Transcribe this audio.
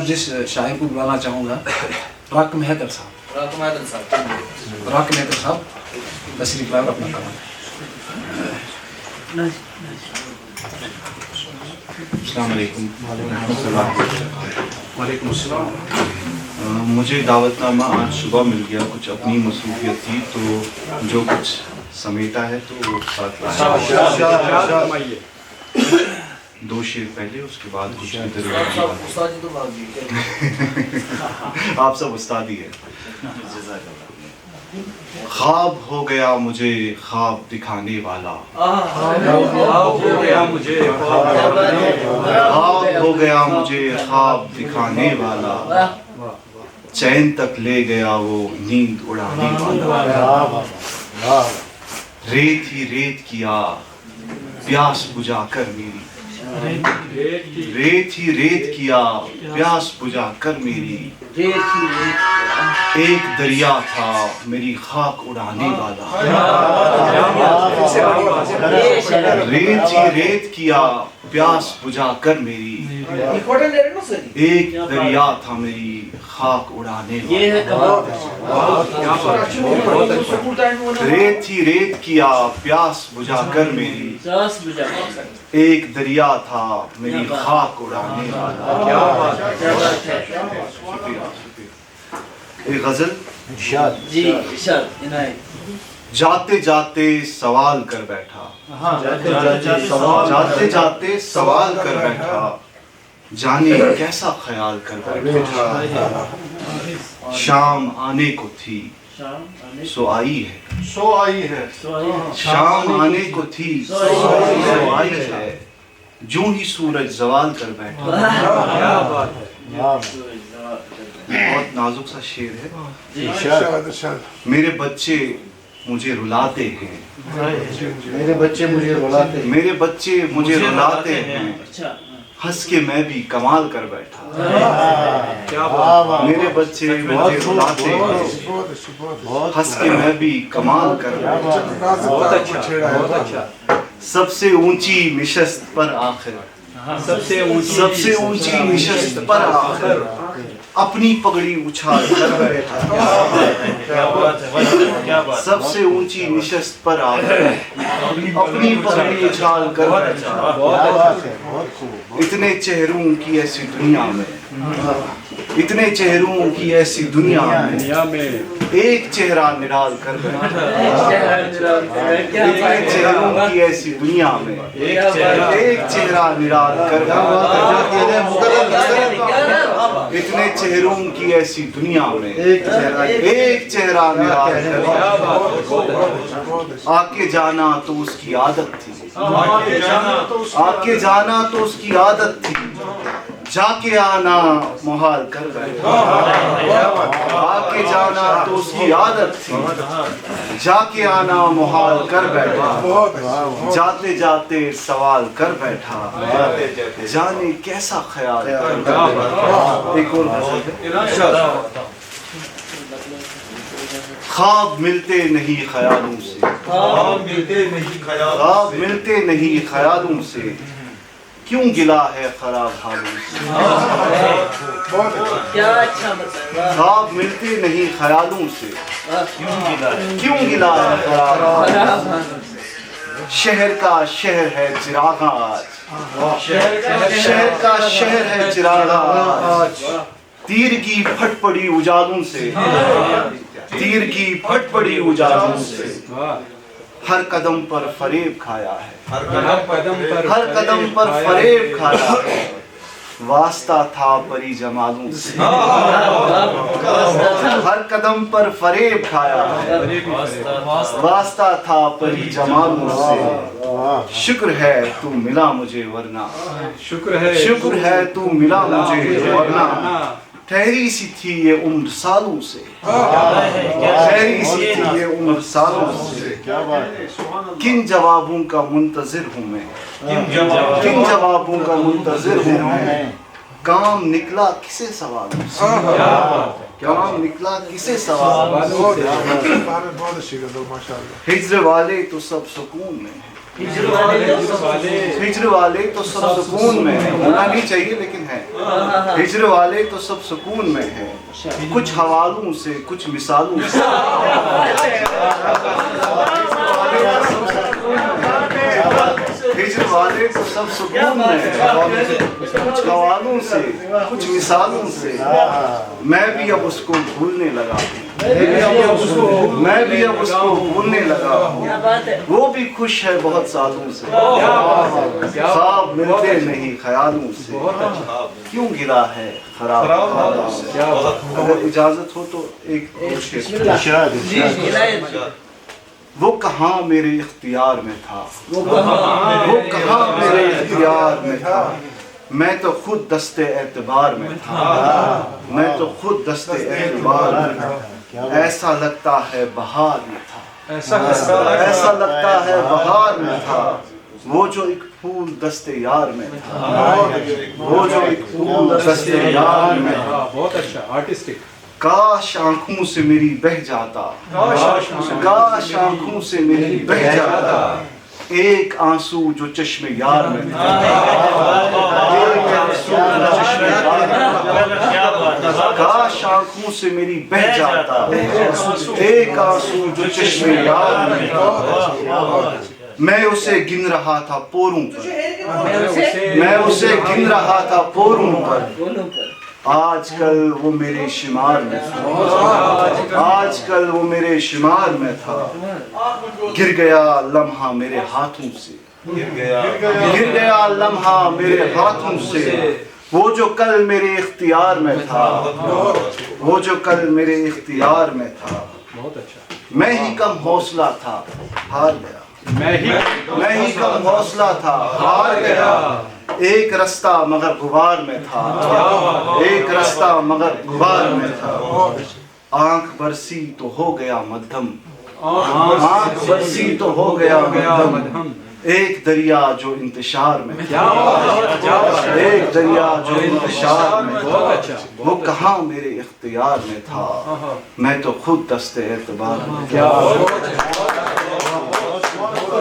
اب جس شاعر کو بلانا چاہوں گا راک مہتر صاحب. راک مہتر صاحب تشریف لائے اپنا کام. السلام علیکم. وعلیکم السلام. مجھے دعوت نامہ آج صبح مل گیا, کچھ اپنی مصروفیت تھی تو جو کچھ سمیٹا ہے تو وہ ساتھ لایا. 2 شعر پہلے, اس کے بعد کچھ آپ سب استادی ہے. خواب ہو گیا مجھے خواب دکھانے والا, خواب ہو گیا مجھے خواب دکھانے والا, چین تک لے گیا وہ نیند اڑانے والا. ریت ہی ریت کیا پیاس بجھا کر میری, ریت ہی ریت کیا پیاس بجھا کر میری, ایک دریا تھا میری خاک اڑانے والا. ریت ہی ریت کیا پیاس بجھا کر میری, ایک دریا تھا میری خاک اڑانے والا. ریت ہی ریت کیا پیاس بجھا کر میری, ایک دریا تھا میری خاک اڑانے والا. ایک غزل. جاتے جاتے سوال کر بیٹھا, جاتے جاتے سوال کر بیٹھا, جانے کیسا خیال کر بیٹھا. شام آنے کو تھی سو آئی ہے, شام آنے کو تھی سو آئی ہے, جوں ہی سورج زوال کر بیٹھا. بہت نازک سا شعر ہے. میرے بچے مجھے رلاتے ہیں, میرے بچے مجھے رلاتے ہیں, ہنس کے میں بھی کمال کر بیٹھا. میرے بچے مجھے رلاتے ہیں, ہنس کے میں بھی کمال کر بیٹھا. سب سے اونچی نشست پر آخر, سب سے اونچی نشست پر آخر, اپنی پگڑی اچھال کر بیٹھا. سب سے اونچی نشست پر آخر, اپنی پگڑی اچھال کر بیٹھا. اتنے چہروں کی ایسی دنیا میں, اتنے چہروں کی ایسی دنیا میں, ایک چہرہ نڈال کر بیٹھا. اتنے چہروں کی ایسی دنیا میں, ایک چہرہ نڈال کر بیٹھا. اتنے چہروں کی ایسی دنیا میں, ایک چہرہ نڈال کر بیٹھا. آ کے جانا تو اس کی عادت تھی, آ کے جانا تو اس کی عادت تھی, جا کے آنا محال کر بیٹھا. آ کے جانا تو اس کی عادت تھی, جا کے آنا محال کر بیٹھا. جاتے جاتے سوال کر بیٹھا, جانے کیسا خیال کر بیٹھا. ایک اور خواب ملتے نہیں خیالوں سے, خواب ملتے نہیں خیالوں سے, کیوں گلا ہے خراب حالوں سے. خواب ملتے نہیں خیالوں سے, کیوں گلا ہے خراب حالوں سے. شہر کا شہر ہے چراغاں آج, شہر کا شہر ہے چراغاں آج, تیر کی پھٹ پڑی اجالوں سے, تیر کی پھٹ پڑی اجالوں سے. ہر قدم پر فریب کھایا ہے, ہر قدم پر فریب کھایا ہے, واسطہ تھا پری جمالوں سے. ہر قدم پر فریب کھایا ہے, واسطہ تھا پری جمالوں سے. شکر ہے تو ملا مجھے ورنہ, شکر ہے تو ملا مجھے ورنہ, ٹھہری سی تھی یہ عمر سالوں سے, ٹھہری سی تھی یہ عمر سالوں سے. کن جوابوں کا منتظر ہوں میں, کن جوابوں کا منتظر ہوں میں, کام نکلا کسے سوالوں سے, کام نکلا کسے سوالوں سے. ہجر والے تو سب سکون میں ہیں, ہجر والے تو سب سکون میں ہیں، ہونا نہیں چاہیے لیکن ہے، ہجر والے تو سب سکون میں ہیں، کچھ حوالوں سے کچھ مثالوں سے، ہجر والے تو سب سکون میں ہیں، کچھ حوالوں سے کچھ مثالوں سے، میں بھی اب اس کو بھولنے لگا ہوں، میں بھی اب اس کو بھولنے لگا ہوں، وہ بھی خوش ہے بہت سالوں سے، خواب ملتے نہیں خیالوں سے، کیوں گرا ہے خراب خوابوں سے۔ اگر اجازت ہو تو ایک وہ کہاں میرے اختیار میں تھا، وہ کہاں میرے اختیار میں تھا، میں تو خود دست اعتبار میں تھا، میں تو خود دست اعتبار میں تھا، ایسا لگتا ہے بہار میں تھا، ایسا لگتا ہے بہار میں تھا، وہ جو ایک پھول دست یار میں تھا، وہ جو ایک پھول دست یار میں تھا، بہت اچھا آرٹسٹک۔ کاش آنکھوں سے میری بہ جاتا، کاش آنکھوں سے میری بہ جاتا، ایک آنسو جو چشم یار میں تھا، ایک آنسو جو چشم یار میں تھا، کاش آنکھوں سے میری بہ جاتا، ایک آنسو جو چشم یار میں تھا، میں اسے گن رہا تھا پوروں پر، میں اسے گن رہا تھا پوروں پر، آج کل وہ میرے شمار میں تھا، آج کل وہ میرے شمار میں تھا، گر گیا لمحہ میرے ہاتھوں سے، گر گیا لمحہ میرے ہاتھوں سے، وہ جو کل میرے اختیار میں تھا، وہ جو کل میرے اختیار میں تھا، میں ہی کم حوصلہ تھا ہار گیا، میں ہی کم حوصلہ تھا ہار گیا، ایک رستہ مگر غبار میں تھا، ایک رستہ مگر غبار میں تھا، آنکھ برسی تو ہو گیا مدھم، آنکھ برسی تو ہو گیا مدھم، ایک دریا جو انتشار میں تھا، ایک دریا جو انتشار میں تھا، وہ کہاں میرے اختیار میں تھا، میں تو خود دست اعتبار میں تھا۔